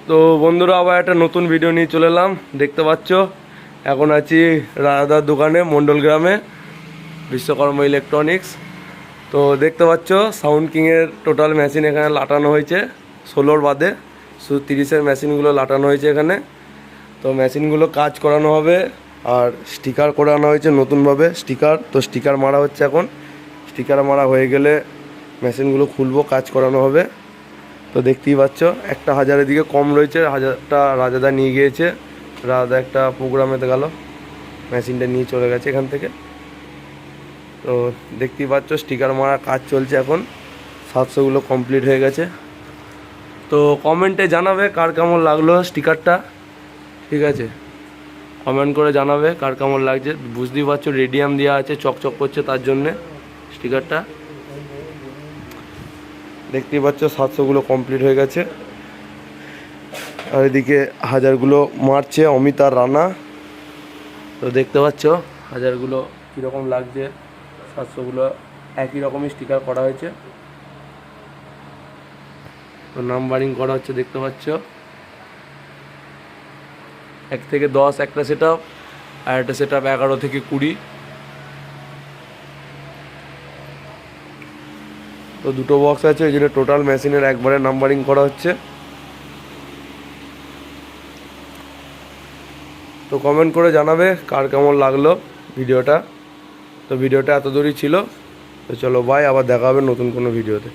তো বন্ধুরা আবার একটা নতুন ভিডিও নিয়ে চলে এলাম। দেখতে পাচ্ছ এখন আছি রাজাদার দোকানে মণ্ডল গ্রামে, বিশ্বকর্মা ইলেকট্রনিক্স। তো দেখতে পাচ্ছ সাউন্ড কিংয়ের টোটাল মেশিন এখানে লাটানো হয়েছে, 16 বাদে শুধু 30-এর মেশিনগুলো লাটানো হয়েছে এখানে। তো মেশিনগুলো কাজ করানো হবে আর স্টিকার করানো হয়েছে নতুনভাবে স্টিকার। তো স্টিকার মারা হচ্ছে এখন, স্টিকার মারা হয়ে গেলে মেশিনগুলো খুলবো, কাজ করানো হবে। তো দেখতেই পাচ্ছ একটা 1000-এর দিকে কম রয়েছে, 1000টা রাজাদা নিয়ে গিয়েছে। রাজাদা একটা প্রোগ্রামেতে গেল, মেশিনটা নিয়ে চলে গেছে এখান থেকে। তো দেখতেই পাচ্ছ স্টিকার মারা কাজ চলছে এখন, 700গুলো কমপ্লিট হয়ে গেছে। তো কমেন্টে জানাবে কার কেমন লাগলো স্টিকারটা, ঠিক আছে? কমেন্ট করে জানাবে কার কেমন লাগছে। বুঝতেই পারছো রেডিয়াম দেওয়া আছে, চকচক করছে তার জন্যে স্টিকারটা। দেখতেই পাচ্ছ 700গুলো কমপ্লিট হয়ে গেছে। আর এদিকে 1000গুলো মারছে অমিত আর রানা। তো দেখতে পাচ্ছ 1000গুলো কীরকম লাগছে, 700গুলো একই রকমই স্টিকার করা হয়েছে। তো নাম্বারিং করা হচ্ছে, দেখতে পাচ্ছ 1 থেকে 10 একটা সেট আপ, আর একটা সেট আপ 11 থেকে 20। তো দুটো বক্স আছে, এই জন্য টোটাল মেশিনের একবারে নাম্বারিং করা হচ্ছে। তো কমেন্ট করে জানাবে কার কেমন লাগলো ভিডিওটা। তো ভিডিওটা এত দূরই ছিল। তো চলো বাই, আবার দেখা হবে নতুন কোনো ভিডিওতে।